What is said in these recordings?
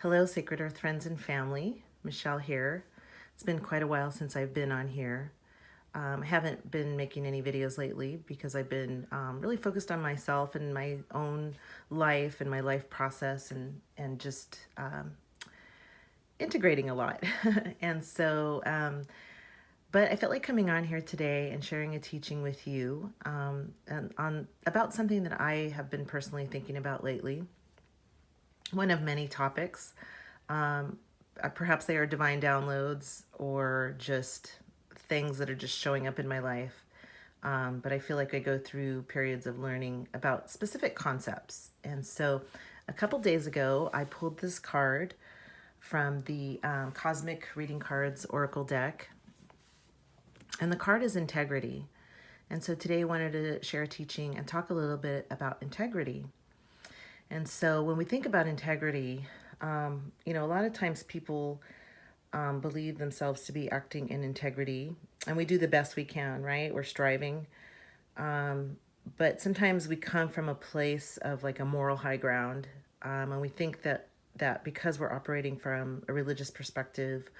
Hello, Sacred Earth friends and family. Michelle here. It's been quite a while since I've been on here. I haven't been making any videos lately because I've been really focused on myself and my own life and my life process and just integrating a lot. and so, but I felt like coming on here today and sharing a teaching with you and on about something that I have been personally thinking about lately. One of many topics. Um, Perhaps they are divine downloads or just things that are just showing up in my life. But I feel like I go through periods of learning about specific concepts. And so a couple days ago, I pulled this card from the Cosmic Reading Cards Oracle deck. And the card is integrity. And so today I wanted to share a teaching and talk a little bit about integrity. And so when we think about integrity, a lot of times people believe themselves to be acting in integrity, and we do the best we can, right? We're striving. But sometimes we come from a place of like a moral high ground, and we think that because we're operating from a religious perspective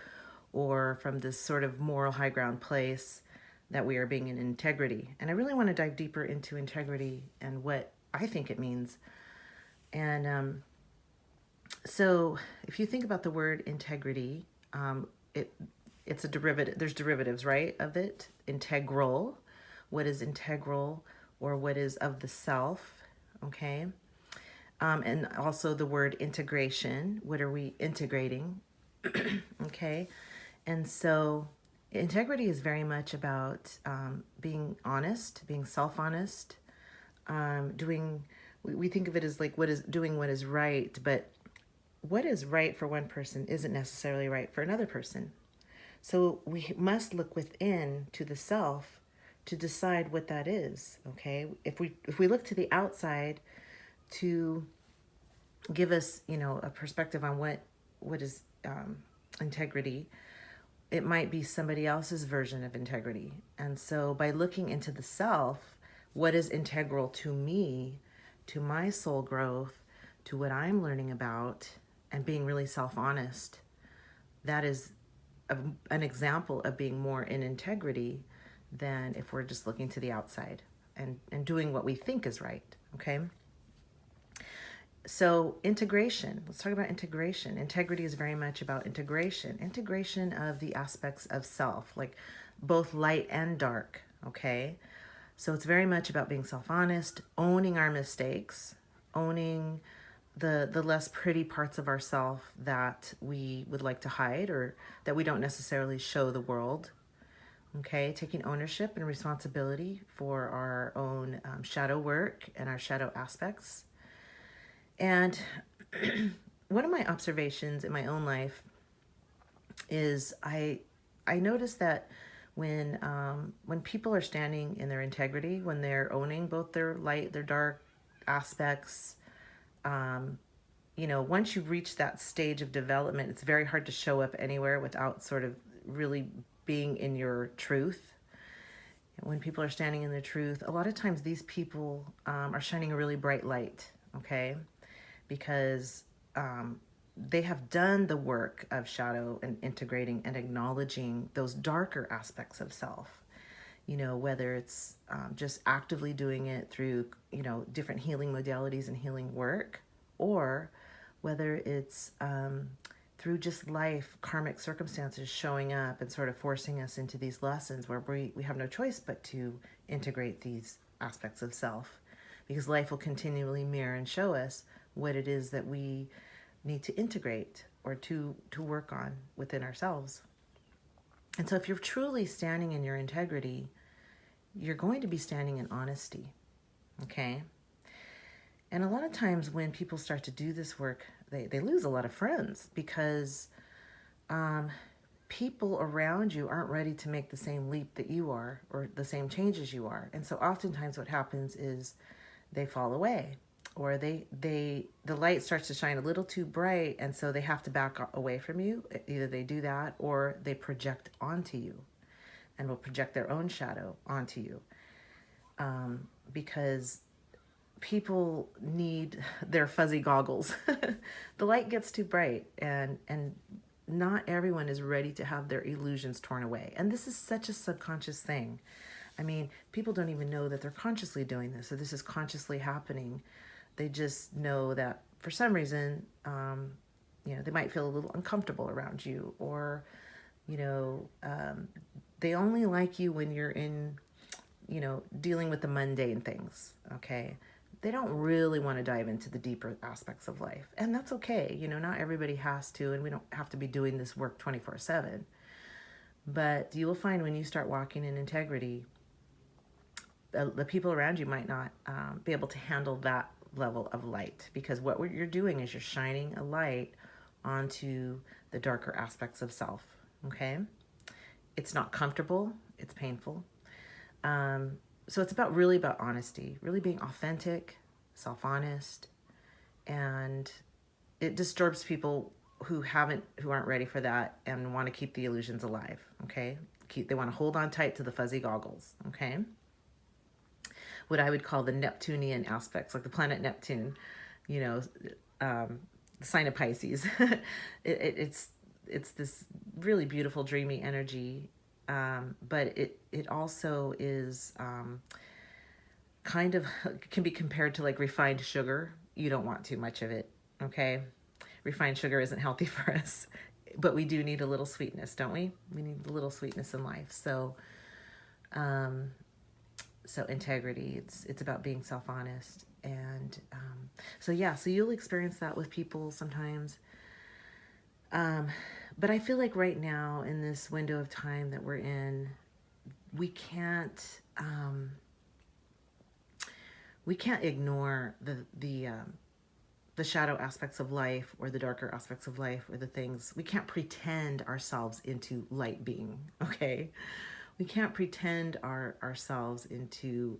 or from this sort of moral high ground place, that we are being in integrity. And I really want to dive deeper into integrity and what I think it means. And so if you think about the word integrity, it it's a derivative. There's derivatives, right, of it. Integral, what is integral, or what is of the self, okay? And also the word integration. What are we integrating? Okay, and so integrity is very much about being honest, being self-honest, doing. We think of it as like doing what is right, but what is right for one person isn't necessarily right for another person. So we must look within to the self to decide what that is, okay? If we look to the outside to give us, a perspective on what is integrity, it might be somebody else's version of integrity. And so by looking into the self, what is integral to me, to my soul growth, to what I'm learning about, and being really self-honest, that is an example of being more in integrity than if we're just looking to the outside and doing what we think is right, okay? So integration, let's talk about integration. Integrity is very much about integration of the aspects of self, like both light and dark, okay? So it's very much about being self-honest, owning our mistakes, owning the less pretty parts of ourself that we would like to hide or that we don't necessarily show the world. Okay, taking ownership and responsibility for our own shadow work and our shadow aspects. And one of my observations in my own life is I notice that when people are standing in their integrity, when they're owning both their light, their dark aspects, once you reach that stage of development, it's very hard to show up anywhere without sort of really being in your truth. When people are standing in their truth, a lot of times these people are shining a really bright light, okay? Because they have done the work of shadow and integrating and acknowledging those darker aspects of self. Whether it's just actively doing it through, different healing modalities and healing work, or whether it's through just life, karmic circumstances showing up and sort of forcing us into these lessons where we have no choice but to integrate these aspects of self, because life will continually mirror and show us what it is that we need to integrate or to work on within ourselves. And so if you're truly standing in your integrity, you're going to be standing in honesty, okay? And a lot of times when people start to do this work, they lose a lot of friends because people around you aren't ready to make the same leap that you are or the same changes you are. And so oftentimes what happens is they fall away, or the light starts to shine a little too bright, and so they have to back away from you. Either they do that or they project onto you and will project their own shadow onto you, because people need their fuzzy goggles. The light gets too bright, and not everyone is ready to have their illusions torn away. And this is such a subconscious thing. I mean, people don't even know that they're consciously doing this, so this is consciously happening. They just know that for some reason, they might feel a little uncomfortable around you, or, you know, they only like you when you're in, dealing with the mundane things, okay? They don't really want to dive into the deeper aspects of life. And that's okay. Not everybody has to, and we don't have to be doing this work 24/7. But you will find when you start walking in integrity, the people around you might not be able to handle that level of light, because what you're doing is you're shining a light onto the darker aspects of self, okay? It's not comfortable, it's painful. So it's really about honesty, really being authentic, self-honest, and it disturbs people who aren't ready for that and want to keep the illusions alive, okay? They want to hold on tight to the fuzzy goggles, okay? What I would call the Neptunian aspects, like the planet Neptune, the sign of Pisces. It's this really beautiful, dreamy energy, but it also is kind of can be compared to like refined sugar. You don't want too much of it, okay? Refined sugar isn't healthy for us, but we do need a little sweetness, don't we? We need a little sweetness in life. So integrity, it's about being self-honest. And so you'll experience that with people sometimes. But I feel like right now in this window of time that we're in, we can't ignore the shadow aspects of life, or the darker aspects of life, or the things. We can't pretend ourselves into light being, okay? We can't pretend ourselves into,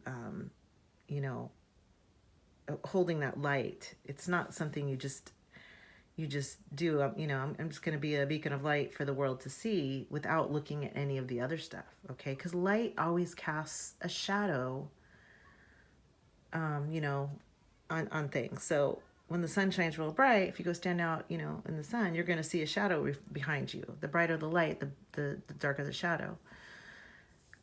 holding that light. It's not something you just do. I'm just going to be a beacon of light for the world to see without looking at any of the other stuff, okay? Because light always casts a shadow, on things. So when the sun shines real bright, if you go stand out, in the sun, you're going to see a shadow behind you. The brighter the light, the darker the shadow.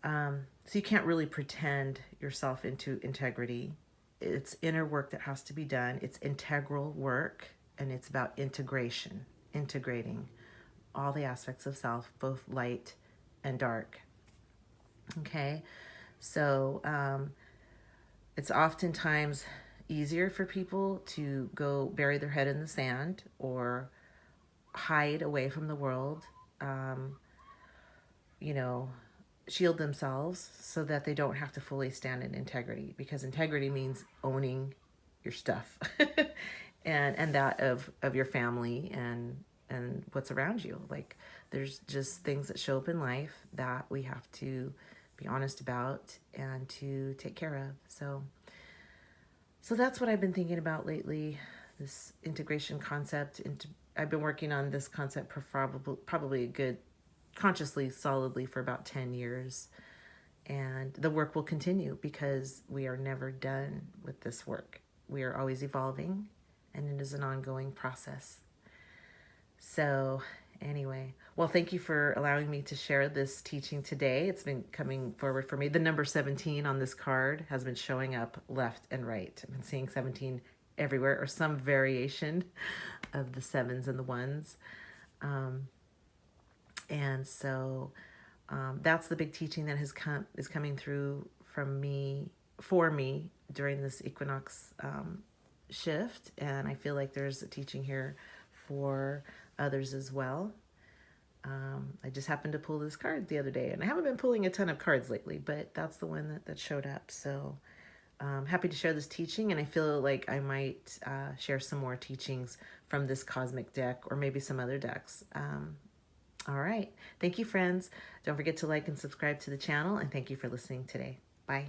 So you can't really pretend yourself into integrity. It's inner work that has to be done. It's integral work, and it's about integrating all the aspects of self, both light and dark. Okay, so it's oftentimes easier for people to go bury their head in the sand or hide away from the world, shield themselves so that they don't have to fully stand in integrity, because integrity means owning your stuff and that of your family and what's around you. Like, there's just things that show up in life that we have to be honest about and to take care of. So that's what I've been thinking about lately, this integration concept. I've been working on this concept for probably a good, consciously, solidly, for about 10 years. And the work will continue, because we are never done with this work. We are always evolving, and it is an ongoing process. So anyway, well, thank you for allowing me to share this teaching today. It's been coming forward for me. The number 17 on this card has been showing up left and right. I've been seeing 17 everywhere, or some variation of the sevens and the ones. And so that's the big teaching that is coming through for me during this equinox shift. And I feel like there's a teaching here for others as well. I just happened to pull this card the other day, and I haven't been pulling a ton of cards lately, but that's the one that showed up. So happy to share this teaching, and I feel like I might share some more teachings from this cosmic deck, or maybe some other decks. All right. Thank you, friends. Don't forget to like and subscribe to the channel, and thank you for listening today. Bye.